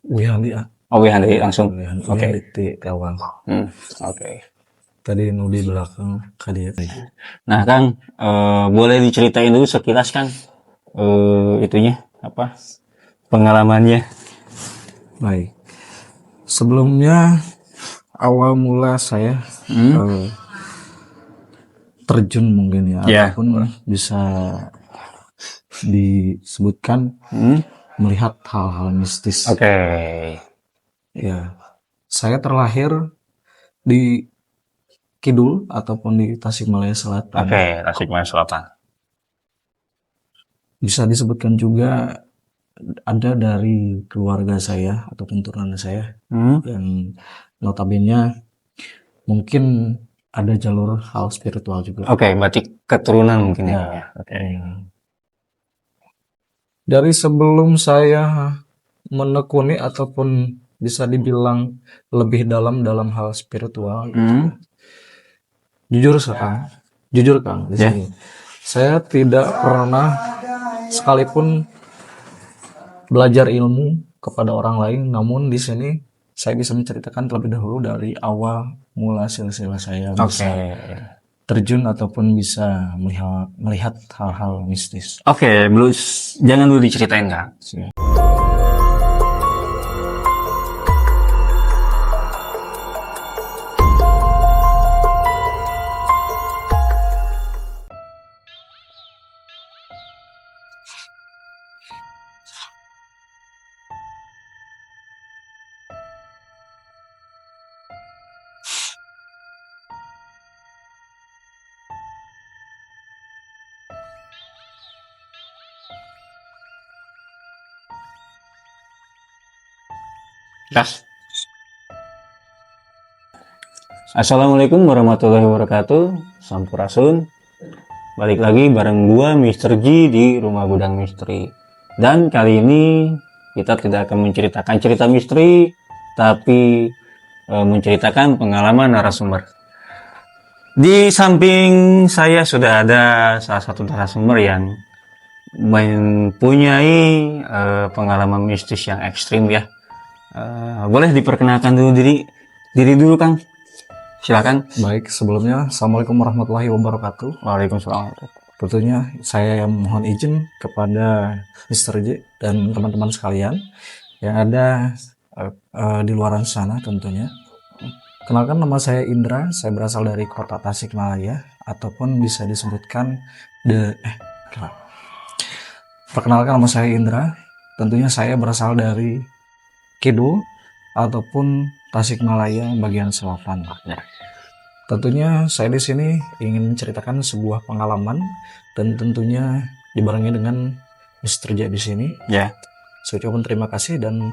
Wihandi Oh, Wihandi langsung. Oke. Wihandi ti awal. Oke. Tadi nu di belakang kadieu. Nah, Kang, boleh diceritain dulu sekilas, Kang, itunya apa? Pengalamannya. Baik. Sebelumnya awal mula saya terjun mungkin ya, Ya. ataupun bisa disebutkan melihat hal-hal mistis. Oke. Ya, saya terlahir di Kidul ataupun di Tasikmalaya Selatan. Oke, Tasikmalaya Selatan. Bisa disebutkan juga ada dari keluarga saya ataupun turunan saya yang notabene mungkin ada jalur hal spiritual juga. Oke, berarti keturunan mungkin ya. Ya. Oke. Dari sebelum saya menekuni ataupun bisa dibilang lebih dalam hal spiritual, gitu. Jujur Kang, di sini saya tidak pernah sekalipun belajar ilmu kepada orang lain, namun di sini saya bisa menceritakan terlebih dahulu dari awal mula silsilah saya bisa terjun ataupun bisa melihat hal-hal mistis. Oke, jangan dulu diceritain, Kang. Kas. Assalamualaikum warahmatullahi wabarakatuh. Sampurasun. Balik lagi bareng gua Mr. G di Rumah Gudang Misteri. Dan kali ini kita tidak akan menceritakan cerita misteri, tapi menceritakan pengalaman narasumber. Di samping saya sudah ada salah satu narasumber yang mempunyai pengalaman mistis yang ekstrim ya. Boleh diperkenalkan dulu diri dulu, Kang. Silakan. Baik, sebelumnya Assalamualaikum warahmatullahi wabarakatuh. Waalaikumsalam. Tentunya saya yang mohon izin kepada Mr. J dan teman-teman sekalian yang ada di luar sana tentunya. Kenalkan, nama saya Indra, saya berasal dari kota Tasikmalaya ataupun bisa disebutkan perkenalkan, nama saya Indra. Tentunya saya berasal dari Kidul ataupun Tasikmalaya bagian selatan. Tentunya saya di sini ingin menceritakan sebuah pengalaman dan tentunya dibarengi dengan Mr. J di sini. Ya. Saya ucapkan terima kasih dan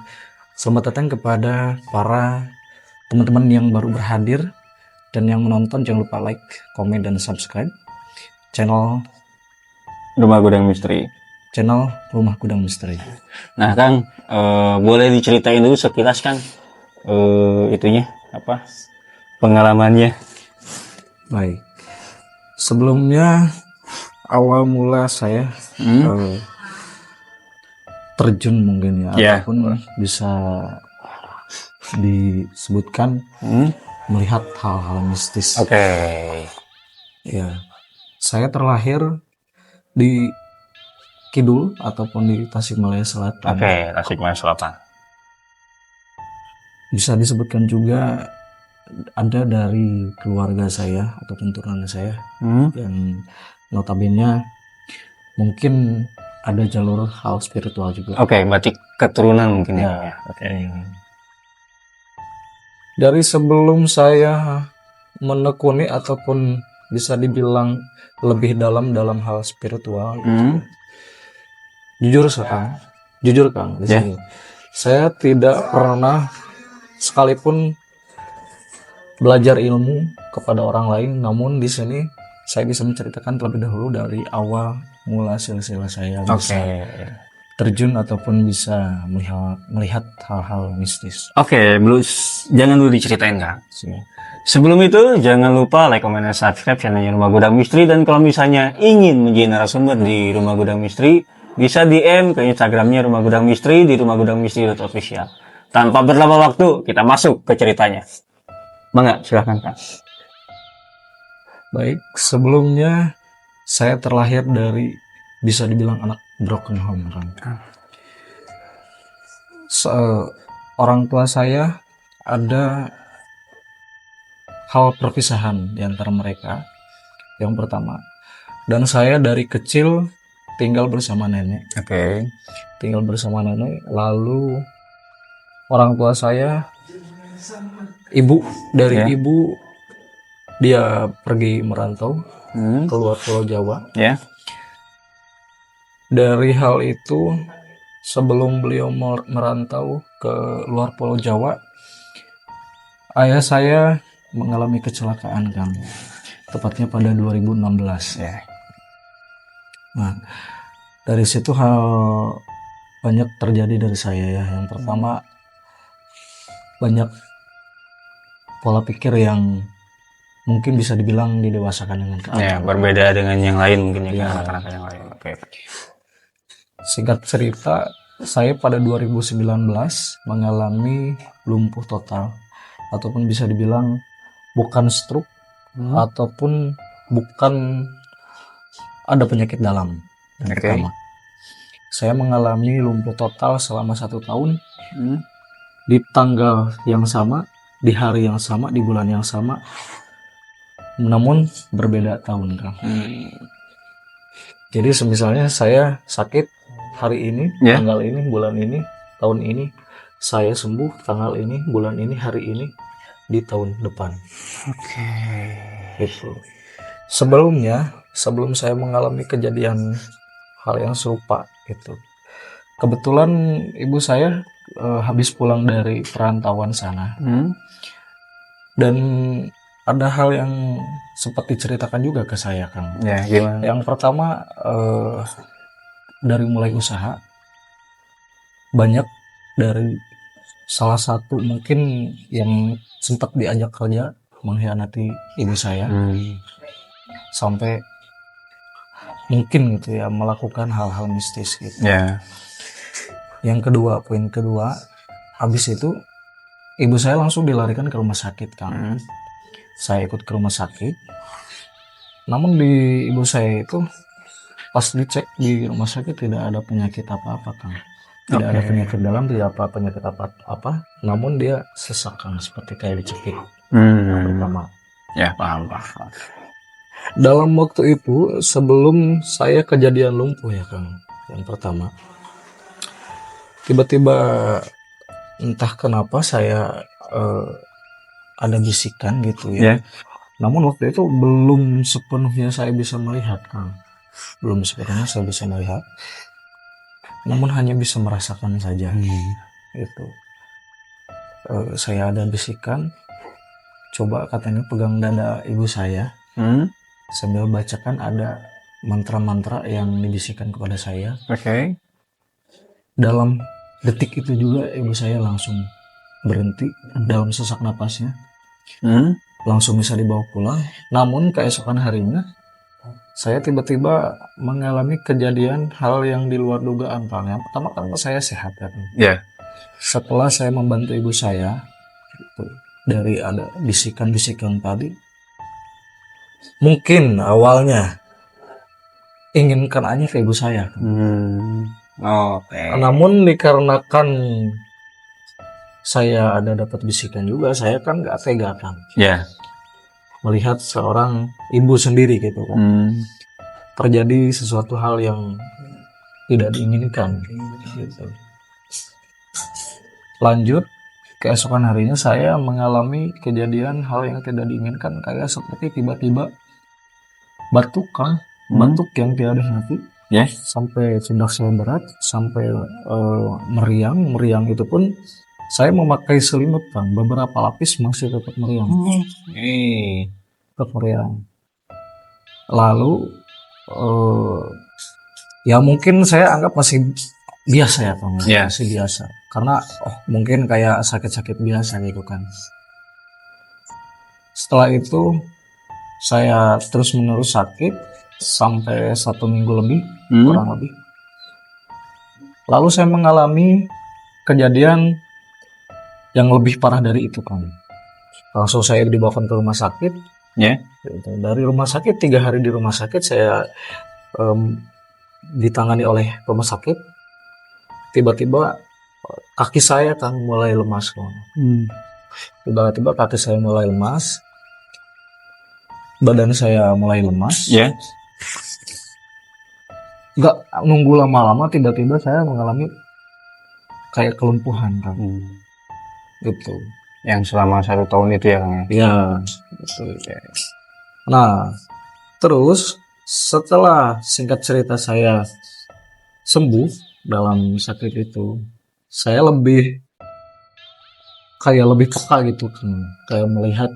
selamat datang kepada para teman-teman yang baru berhadir dan yang menonton. Jangan lupa like, komen, dan subscribe channel Rumah Gudang Misteri. Rumah Gudang Misteri. Nah, Kang, boleh diceritain dulu sekilas, Kang, itunya apa? Pengalamannya. Baik. Sebelumnya awal mula saya terjun mungkin ya, ataupun bisa disebutkan melihat hal-hal mistis. Oke. Ya, saya terlahir di Kidul ataupun di Tasikmalaya Selatan. Oke, Tasikmalaya Selatan. Bisa disebutkan juga ada dari keluarga saya ataupun turunan saya yang notabene mungkin ada jalur hal spiritual juga. Oke, berarti keturunan mungkin ya. Oke. Dari sebelum saya menekuni ataupun bisa dibilang lebih dalam hal spiritual, gitu. Jujur Kang, di sini saya tidak pernah sekalipun belajar ilmu kepada orang lain, namun di sini saya bisa menceritakan terlebih dahulu dari awal mula silsilah saya bisa terjun ataupun bisa melihat hal-hal mistis. Oke, jangan dulu diceritain, Kang. Sebelum itu jangan lupa like, comment, dan subscribe channelnya Rumah Gudang Misteri. Dan kalau misalnya ingin menjadi narasumber di Rumah Gudang Misteri, bisa DM ke Instagramnya Rumah Gudang Misteri di rumahgudangmisteri.official. tanpa berlama waktu kita masuk ke ceritanya. Mangga, silakan Kang. Baik, sebelumnya saya terlahir dari bisa dibilang anak broken home kan. Orang tua saya ada hal perpisahan di antara mereka. Yang pertama, dan saya dari kecil tinggal bersama nenek. Oke. Tinggal bersama nenek, lalu orang tua saya, ibu dari Ya. ibu, dia pergi merantau keluar Pulau Jawa. Ya. Dari hal itu, sebelum beliau merantau ke luar Pulau Jawa, ayah saya mengalami kecelakaan kan, tepatnya pada 2016 ya. Nah, dari situ hal banyak terjadi dari saya ya. Yang pertama, banyak pola pikir yang mungkin bisa dibilang didewasakan dengan Ya, keadaan. berbeda dengan yang lain mungkin ya, Ya. anak-anak yang lain. Oke. Singkat cerita, saya pada 2019 mengalami lumpuh total, ataupun bisa dibilang bukan stroke ataupun bukan ada penyakit dalam. Yang Oke. pertama, saya mengalami lumpuh total selama 1 tahun di tanggal yang sama, di hari yang sama, di bulan yang sama, namun berbeda tahun kan. Jadi semisalnya saya sakit hari ini, Ya. tanggal ini, bulan ini, tahun ini, saya sembuh tanggal ini, bulan ini, hari ini, di tahun depan. Oke. Gitu. Sebelum saya mengalami kejadian hal yang serupa itu, kebetulan ibu saya habis pulang dari perantauan sana, dan ada hal yang sempat diceritakan juga ke saya Kang. Ya, gimana? Yang pertama, dari mulai usaha, banyak dari salah satu mungkin yang sempat diajak kerja mengkhianati ibu saya, sampai mungkin gitu ya melakukan hal-hal mistis gitu. Ya. Yang kedua, poin kedua, habis itu ibu saya langsung dilarikan ke rumah sakit Kang. Saya ikut ke rumah sakit, namun di ibu saya itu pas dicek di rumah sakit tidak ada penyakit apa-apa Kang. Tidak ada penyakit dalam, tidak apa penyakit apa-apa, namun dia sesak Kang, seperti kayak dicekik. Yang pertama. Ya, paham. Dalam waktu itu, sebelum saya kejadian lumpuh ya Kang, yang pertama, tiba-tiba entah kenapa saya ada bisikan gitu ya. Namun waktu itu belum sepenuhnya saya bisa melihat Kang. Belum sepenuhnya saya bisa melihat, namun hanya bisa merasakan saja. Itu saya ada bisikan, coba katanya pegang dada ibu saya, sambil bacakan ada mantra-mantra yang dibisikkan kepada saya. Oke. Dalam detik itu juga ibu saya langsung berhenti dalam sesak napasnya, langsung bisa dibawa pulang. Namun keesokan harinya saya tiba-tiba mengalami kejadian hal yang di luar dugaan Kang. Yang pertama kan saya sehat kan. Ya. Setelah saya membantu ibu saya, dari ada bisikan-bisikan tadi, mungkin awalnya inginkan aja ke ibu saya. Oke. Namun dikarenakan saya ada dapat bisikan juga, saya kan nggak tega kan Ya. melihat seorang ibu sendiri gitu kan. Terjadi sesuatu hal yang tidak diinginkan gitu. Lanjut, keesokan harinya saya mengalami kejadian hal yang tidak diinginkan, kayak seperti tiba-tiba batuk kan, batuk yang tiada henti, sampai tindak saya berat, sampai meriang itu pun saya memakai selimut kan, beberapa lapis masih tetap meriang. Tetap meriang. Lalu ya mungkin saya anggap masih biasa ya Kang, masih biasa, karena mungkin kayak sakit-sakit biasa gitu kan. Setelah itu saya terus menerus sakit sampai 1 minggu lebih, kurang lebih. Lalu saya mengalami kejadian yang lebih parah dari itu Kang. Langsung saya dibawa ke rumah sakit. Ya. Gitu. Dari rumah sakit 3 hari di rumah sakit saya ditangani oleh rumah sakit. Tiba-tiba kaki saya Kang mulai lemas Kang. Tiba-tiba kaki saya mulai lemas, badan saya mulai lemas. Ya. Nggak nunggu lama-lama, tiba-tiba saya mengalami kayak kelumpuhan Kang. Gitu. Yang selama 1 tahun itu ya Kang ya. Ya, betul. Nah, terus setelah singkat cerita saya sembuh dalam sakit itu, saya lebih peka gitu kan, kayak melihat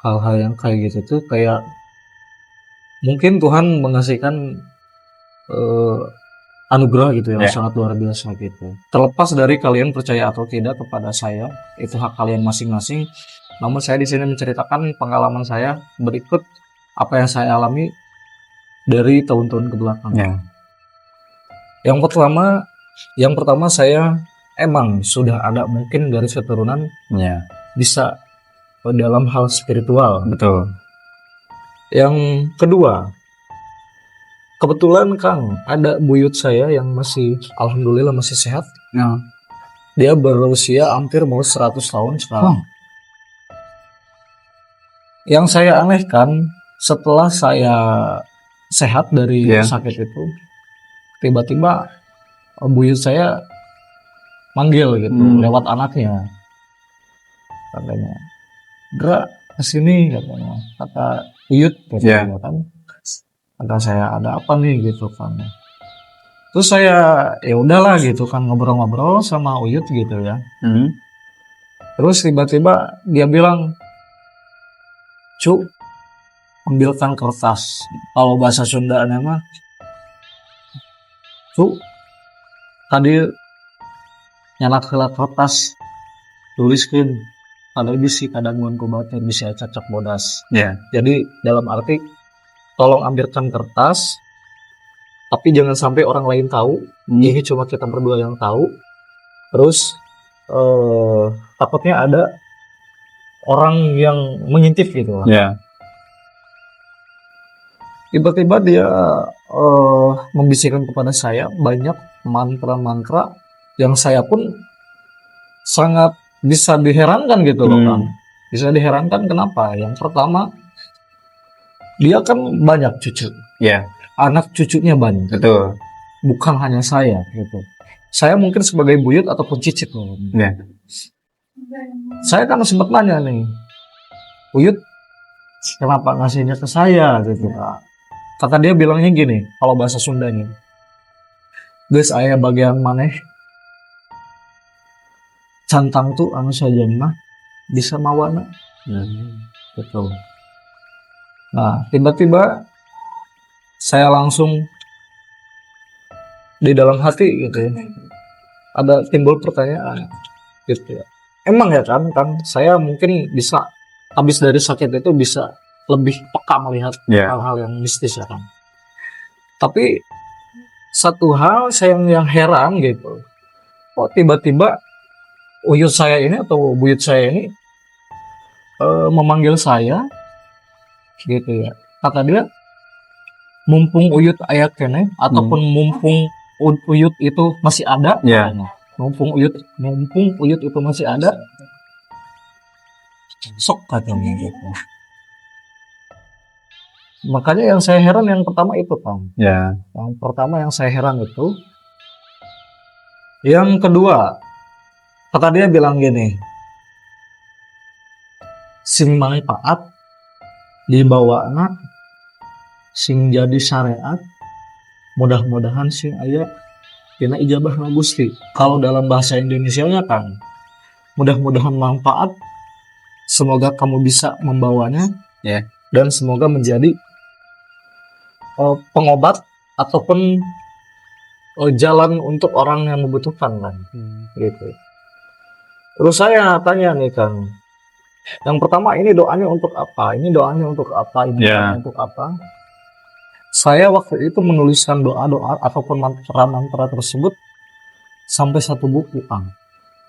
hal-hal yang kayak gitu tuh kayak mungkin Tuhan mengasihkan anugerah gitu yang sangat luar biasa gitu. Terlepas dari kalian percaya atau tidak kepada saya, itu hak kalian masing-masing. Namun saya di sini menceritakan pengalaman saya berikut apa yang saya alami dari tahun-tahun kebelakang. Yang pertama saya emang sudah ada mungkin garis keturunan bisa dalam hal spiritual. Betul. Yang kedua, kebetulan Kang ada buyut saya yang masih alhamdulillah masih sehat. Dia berusia hampir mau 100 tahun sekarang. Yang saya anehkan, setelah saya sehat dari sakit itu, tiba-tiba buyut saya manggil gitu lewat anaknya, katanya, "Dra, kesini," katanya, kata buyut gitu kan. Kata saya, "Ada apa nih?" gitu kan. Terus saya ya udahlah gitu kan, ngobrol-ngobrol sama Uyut gitu ya. Terus tiba-tiba dia bilang, "Cu, ambilkan kertas." Kalau bahasa Sundanya mah, "Cu, tadi nyanak heula kertas, tuliskeun kada bisi kadang mun ku batur bisa cacak bodas." Jadi dalam arti tolong ambilkan kertas, tapi jangan sampai orang lain tahu. Ini cuma kita berdua yang tahu. Terus takutnya ada orang yang mengintip gitu lah. Tiba-tiba dia membisikkan kepada saya banyak mantra-mantra yang saya pun sangat bisa diherankan gitu loh Kang. Bisa diherankan kenapa? Yang pertama, dia kan banyak cucu. Anak cucunya banyak. Betul. Bukan hanya saya gitu. Saya mungkin sebagai buyut ataupun cicit loh. Saya kan sempat nanya nih, "Buyut, kenapa ngasihnya ke saya?" gitu. Kata dia bilangnya gini, kalau bahasa Sundanya, "Geus aya bagian maneh cantang tuh anu saja mah bisa mawana." Betul. Nah, tiba-tiba saya langsung di dalam hati gitu ya, ada timbul pertanyaan gitu ya. Emang ya kan saya mungkin bisa habis dari sakit itu bisa lebih peka melihat hal-hal yang mistis ya kan. Tapi satu hal saya yang heran gitu, kok tiba-tiba uyut saya ini atau buyut saya ini memanggil saya gitu ya. Kata dia, mumpung uyut aya keneh ataupun mumpung uyut itu masih ada. Mumpung uyut itu masih ada, sok katanya gitu. Makanya yang saya heran yang pertama itu Kang. Yang pertama yang saya heran itu. Yang kedua, kata dia bilang gini, "Sing manfaat dibawa anak, sing jadi syariat, mudah-mudahan sing aya dina ijabah Gusti." Kalau dalam bahasa Indonesianya kan, mudah-mudahan manfaat, semoga kamu bisa membawanya, dan semoga menjadi pengobat ataupun jalan untuk orang yang membutuhkan kan, gitu. Terus saya tanya nih Kang, yang pertama ini doanya untuk apa? Ini doanya untuk apa? Ini doanya untuk apa? Saya waktu itu menuliskan doa-doa ataupun mantra-mantra tersebut sampai 1 buku Kang.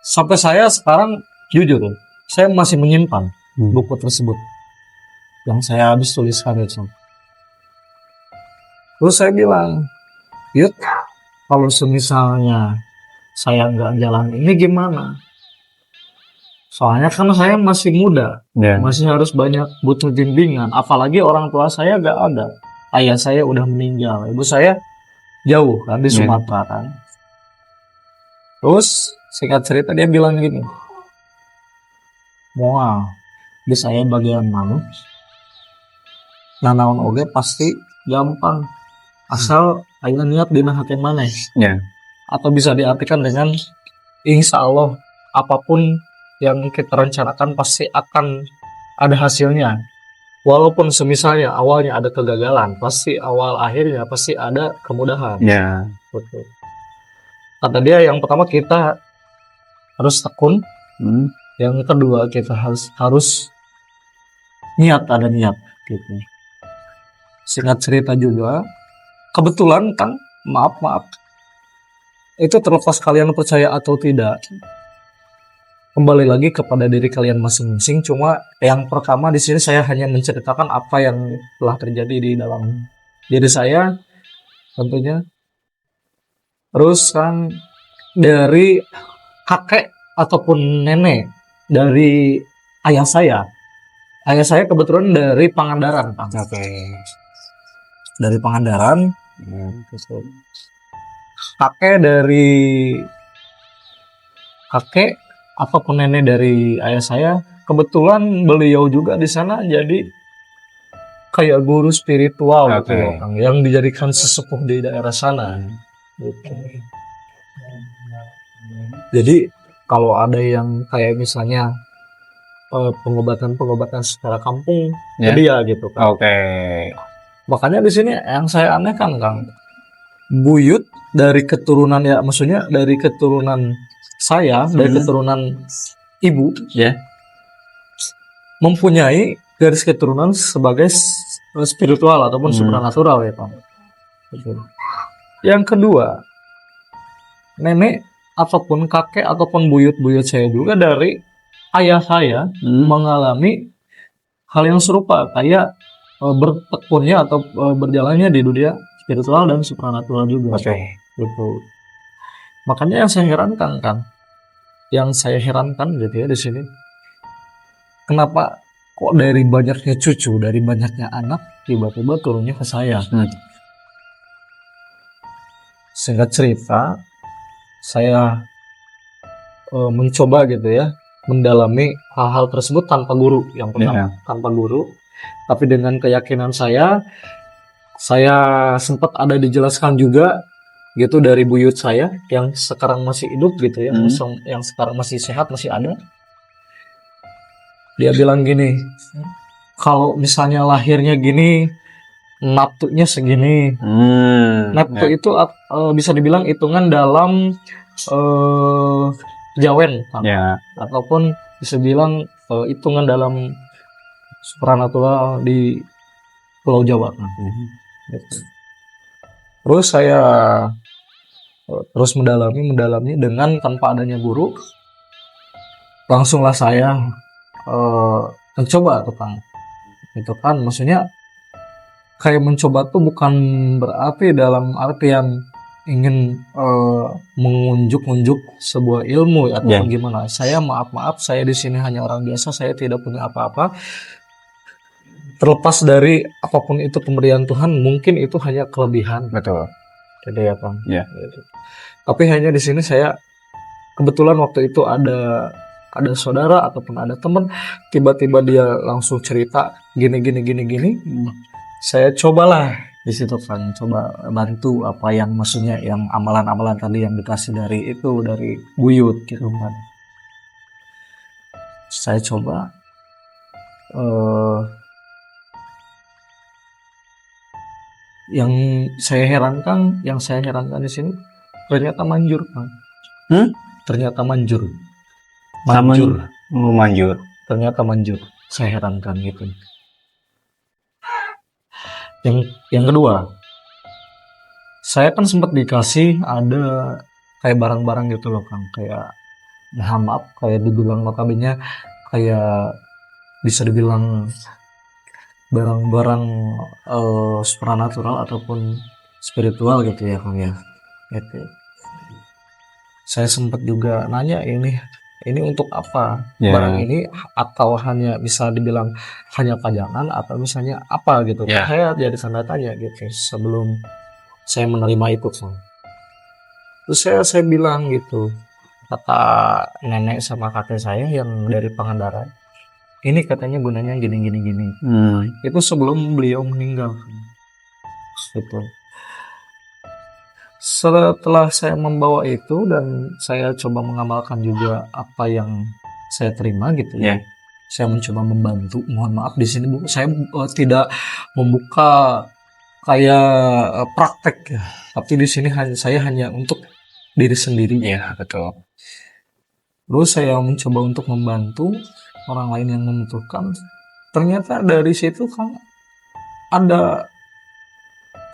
Sampai saya sekarang jujur, saya masih menyimpan Hmm. buku tersebut yang saya habis tuliskan itu. Terus saya bilang, Yud, kalau semisalnya saya nggak jalan ini gimana? Soalnya kan saya masih muda, Ya. masih harus banyak butuh bimbingan. Apalagi orang tua saya nggak ada. Ayah saya udah meninggal, ibu saya jauh kan di Ya. Sumatera kan. Terus singkat cerita dia bilang gini, moal di saya bagian mana? Nanaon oge pasti gampang asal aya niat dina hakeun maneh. Ya. Atau bisa diartikan dengan insya Allah apapun yang kita rencanakan pasti akan ada hasilnya. Walaupun semisalnya awalnya ada kegagalan, pasti awal akhirnya pasti ada kemudahan. Ya. Betul. Kata dia yang pertama kita harus tekun, Hmm. yang kedua kita harus niat, ada niat gitu. Singkat cerita juga, kebetulan Kang, maaf, itu terlepas kalian percaya atau tidak, kembali lagi kepada diri kalian masing-masing. Cuma yang pertama di sini saya hanya menceritakan apa yang telah terjadi di dalam diri saya tentunya. Terus kan dari kakek ataupun nenek dari ayah saya kebetulan dari Pangandaran, Kang. Oke. Dari Pangandaran. Hmm. Kakek ataupun nenek dari ayah saya, kebetulan beliau juga di sana jadi kayak guru spiritual gitu Oke. loh, Kang, yang dijadikan sesepuh di daerah sana gitu. Jadi kalau ada yang kayak misalnya pengobatan secara kampung ke Ya. dia gitu kan. Oke. Makanya di sini yang saya anehkan, Kang, buyut dari keturunan, ya maksudnya dari keturunan saya, dari keturunan ibu Ya. mempunyai garis keturunan sebagai spiritual ataupun supranatural ya, Pak. Betul. Yang kedua, nenek ataupun kakek ataupun buyut-buyut saya juga dari ayah saya mengalami hal yang serupa, kayak bertekunnya atau berjalannya di dunia spiritual dan supranatural juga. Oke. Betul. Makanya yang saya herankan gitu ya di sini, kenapa kok dari banyaknya cucu, dari banyaknya anak, tiba-tiba turunnya ke saya. Singkat cerita, saya mencoba gitu ya mendalami hal-hal tersebut tanpa guru, yang pertama tanpa guru, tapi dengan keyakinan saya sempat ada dijelaskan juga gitu dari buyut saya yang sekarang masih hidup gitu ya, yang sekarang masih sehat, masih ada. Dia bilang gini, kalau misalnya lahirnya gini, nafsunya segini. Nafsu itu bisa dibilang hitungan dalam Jawen, Ya. ataupun bisa bilang hitungan dalam supranatural di Pulau Jawa. Gitu. Terus saya terus mendalami dengan tanpa adanya guru, langsunglah saya mencoba tuh, Kang. Itu kan maksudnya kayak mencoba tuh bukan berarti dalam artian ingin mengunjuk-unjuk sebuah ilmu atau gimana. Saya maaf, saya di sini hanya orang biasa, saya tidak punya apa-apa. Terlepas dari apapun itu pemberian Tuhan, mungkin itu hanya kelebihan. Betul. Jadi ya, Kang. Ya. Gitu. Tapi hanya di sini saya kebetulan waktu itu ada saudara ataupun ada teman, tiba-tiba dia langsung cerita gini. Saya cobalah di situ, Kang, coba bantu apa yang maksudnya yang amalan-amalan tadi yang dikasih dari buyut gitu kan. Saya coba yang saya herankan di sini ternyata manjur, Kang. Ternyata manjur. Ternyata manjur. Saya herankan gitu. Yang kedua, saya kan sempat dikasih ada kayak barang-barang gitu loh, Kang, kayak Nah, maaf kayak dibilang notabene kayak bisa dibilang barang-barang supranatural ataupun spiritual gitu ya Kang ya. Gitu. Saya sempat juga nanya ini untuk apa Ya. barang ini, atau hanya bisa dibilang hanya pajangan atau misalnya apa gitu. Ya. Saya jadi tanda tanya gitu sebelum saya menerima itu Kang. Terus saya bilang gitu, kata nenek sama kakek saya yang dari Pangandaran, ini katanya gunanya gini gini gini. Itu sebelum beliau meninggal gitu. Setelah saya membawa itu dan saya coba mengamalkan juga apa yang saya terima gitu ya. Ya. Saya mencoba membantu. Mohon maaf di sini Bu, saya tidak membuka kayak praktek ya. Tapi di sini saya hanya untuk diri sendiri. Ya, betul. Terus saya mencoba untuk membantu orang lain yang membutuhkan. Ternyata dari situ kan ada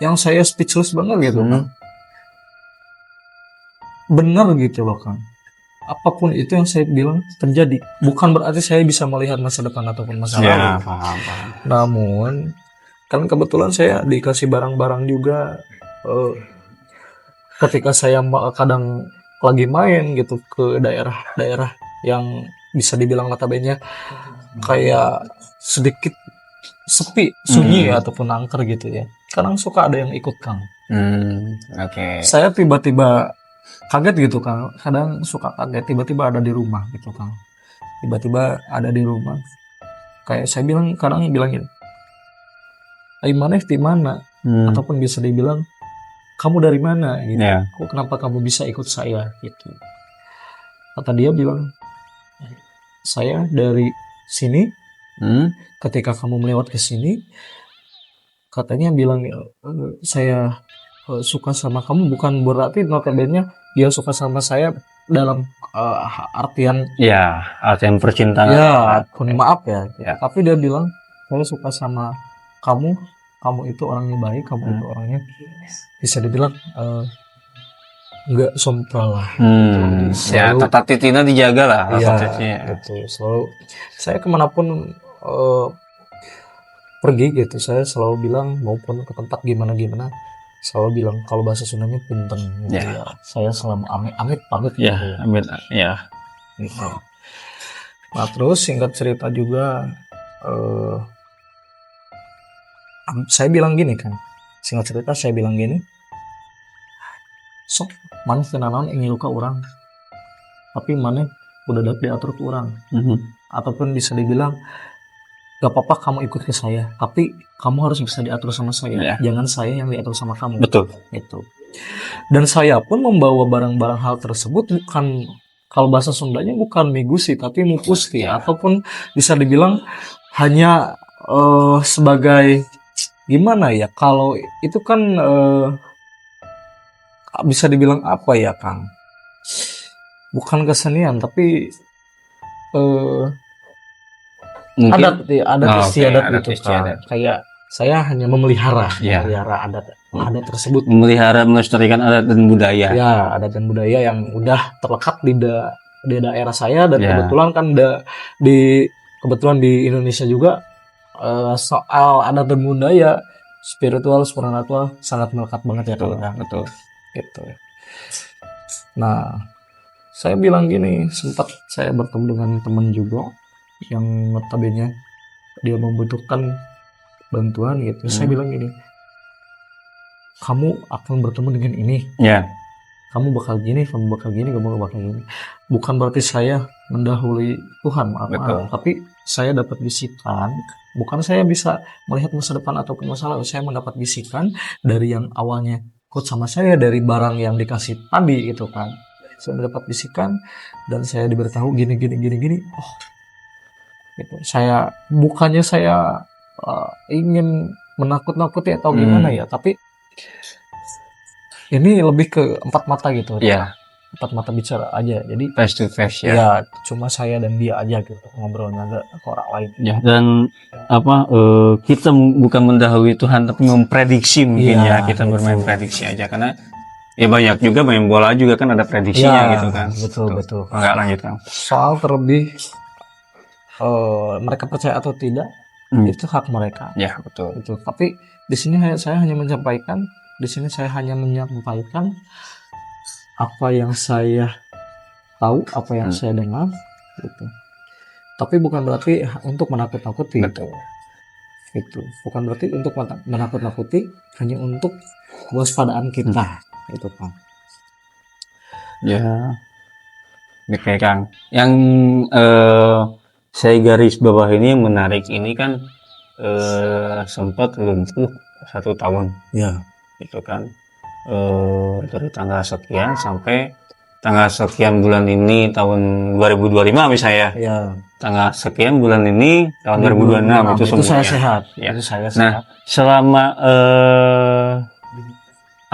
yang saya speechless banget gitu kan. Benar gitu loh Kang. Apapun itu yang saya bilang terjadi. Bukan berarti saya bisa melihat masa depan ataupun masa lalu. Ya, paham. Namun kan kebetulan saya dikasih barang-barang juga ketika saya kadang lagi main gitu ke daerah-daerah yang bisa dibilang notabene kayak sedikit sepi, sunyi ataupun angker gitu ya. Kadang suka ada yang ikut Kang. Oke. Saya tiba-tiba kaget gitu Kang. Kadang suka kaget tiba-tiba ada di rumah gitu Kang. Tiba-tiba ada di rumah. Kayak saya bilang kadang bilangin, "Ai maneh di mana?" Ataupun bisa dibilang, "Kamu dari mana?" gitu. Ya. "Kok kenapa kamu bisa ikut saya?" gitu. Kata dia bilang, "Saya dari sini, ketika kamu melewat ke sini, katanya bilang saya suka sama kamu, bukan berarti notabene dia suka sama saya dalam artian percintaan. ya maaf ya. Ya. Tapi dia bilang saya suka sama kamu itu orangnya baik, kamu itu orangnya bisa dibilang nggak sompral lah. Ya, tata titina dijaga lah. Iya, betul. Selalu saya kemanapun pergi gitu, saya selalu bilang maupun ke tempat gimana selalu bilang kalau bahasa Sundanya punten gitu ya. Saya selalu amit pamit gitu ya. Amit ya. Gitu. Nah terus singkat cerita juga saya bilang gini kan, sok mana kenalan ingin luka orang, tapi mana udah diatur ke orang. Ataupun bisa dibilang gak apa-apa kamu ikut ke saya, tapi kamu harus bisa diatur sama saya, jangan saya yang diatur sama kamu. Betul. Itu. Dan saya pun membawa barang-barang hal tersebut bukan, kalau bahasa Sundanya bukan migusi tapi mupusti, ataupun bisa dibilang hanya sebagai gimana ya, kalau itu kan bisa dibilang apa ya Kang, bukan kesenian tapi adat istiadat gitu kan. Kayak saya hanya memelihara adat tersebut, memelihara melestarikan adat dan budaya. Ya, adat dan budaya yang udah terlekat di daerah saya dan kebetulan kan kebetulan di Indonesia juga soal adat dan budaya spiritual supernatural sangat melekat banget ya Kang. Betul. Gitu. Nah, saya bilang gini, sempat saya bertemu dengan teman juga yang notabene dia membutuhkan bantuan gitu. Saya bilang gini, kamu akan bertemu dengan ini. Kamu bakal gini, kamu bakal gini. Bukan berarti saya mendahului Tuhan, tapi saya dapat bisikan. Bukan saya bisa melihat masa depan ataupun masa lalu. Saya mendapat bisikan dari yang awalnya ikut sama saya, dari barang yang dikasih tadi itu kan. Saya mendapat bisikan dan saya diberitahu gini. Oh, gitu. Saya bukannya saya ingin menakut-nakuti atau gimana ya, tapi ini lebih ke empat mata gitu. Empat mata bicara aja, jadi face to face ya cuma saya dan dia aja gitu, ngobrolnya nggak ke orang lain dan kita bukan mendahului Tuhan tapi memprediksi mungkin kita bermain prediksi aja, karena Ya banyak juga main bola juga kan ada prediksinya Ya, gitu kan. betul. Enggak lanjut Kang. Soal terlebih mereka percaya atau tidak, itu hak mereka. Ya, betul. Gitu. Tapi di sini saya hanya menyampaikan, apa yang saya tahu, apa yang saya dengar, gitu. Tapi bukan berarti untuk menakut-nakuti. Betul. Itu bukan berarti untuk menakut-nakuti, hanya untuk kewaspadaan kita. Itu Kang. Ya. Oke Kang. Yang saya garis bawah ini yang menarik ini kan sempat lumpuh 1 tahun. Ya. Gitu kan. Dari tanggal sekian sampai tanggal sekian bulan ini tahun 2025 misalnya. Ya. Tanggal sekian bulan ini tahun 2026 itu semuanya. Saya sehat. Ya. Itu saya Nah, sehat. selama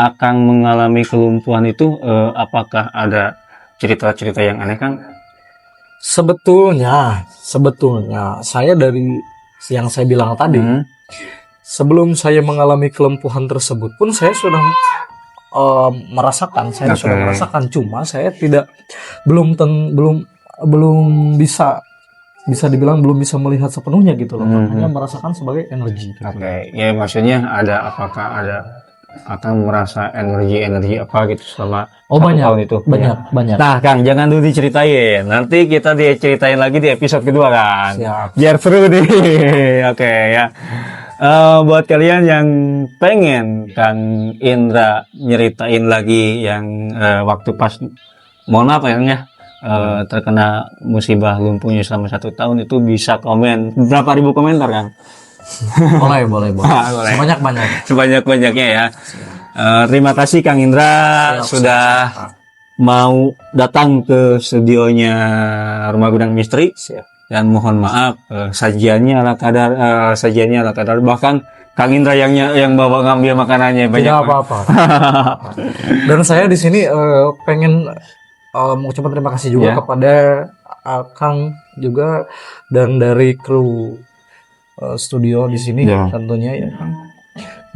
Akang mengalami kelumpuhan itu apakah ada cerita-cerita yang aneh Kang? Sebetulnya saya dari yang saya bilang tadi, sebelum saya mengalami kelumpuhan tersebut pun saya sudah merasakan, cuma saya belum bisa dibilang belum bisa melihat sepenuhnya gitu loh, hanya merasakan sebagai energi. Oke, ya maksudnya apakah ada akan merasa energi apa gitu selama tahun itu? Banyak. Nah Kang, jangan dulu diceritain, nanti kita diceritain lagi di episode kedua kan. Siap. Biar seru nih. Oke ya. Buat kalian yang pengen Kang Indra nyeritain lagi yang waktu pas mohon maaf ya terkena musibah lumpuhnya selama 1 tahun, itu bisa komen berapa ribu komentar Kang? boleh. Boleh. Sebanyak-banyaknya ya. Terima kasih Kang Indra sudah mau datang ke studionya Rumah Gudang Misteri. Dan mohon maaf sajiannya ala kadar, bahkan Kang Indra yang bawa ngambil makanannya banyak. Tidak apa-apa. Dan saya di sini pengen mengucapkan terima kasih juga kepada Kang juga dan dari kru studio di sini tentunya ya Kang.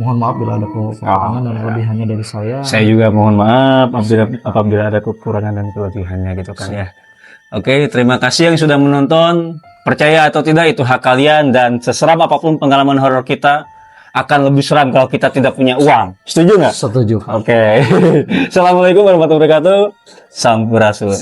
Mohon maaf bila ada kekurangan dan kelebihannya dari saya. Saya juga mohon maaf apabila ada kekurangan dan kelebihannya gitu kan ya. Oke, terima kasih yang sudah menonton. Percaya atau tidak itu hak kalian, dan seseram apapun pengalaman horor kita akan lebih seram kalau kita tidak punya uang. Setuju nggak? Setuju. Oke. Assalamualaikum warahmatullahi wabarakatuh. Sampurasun.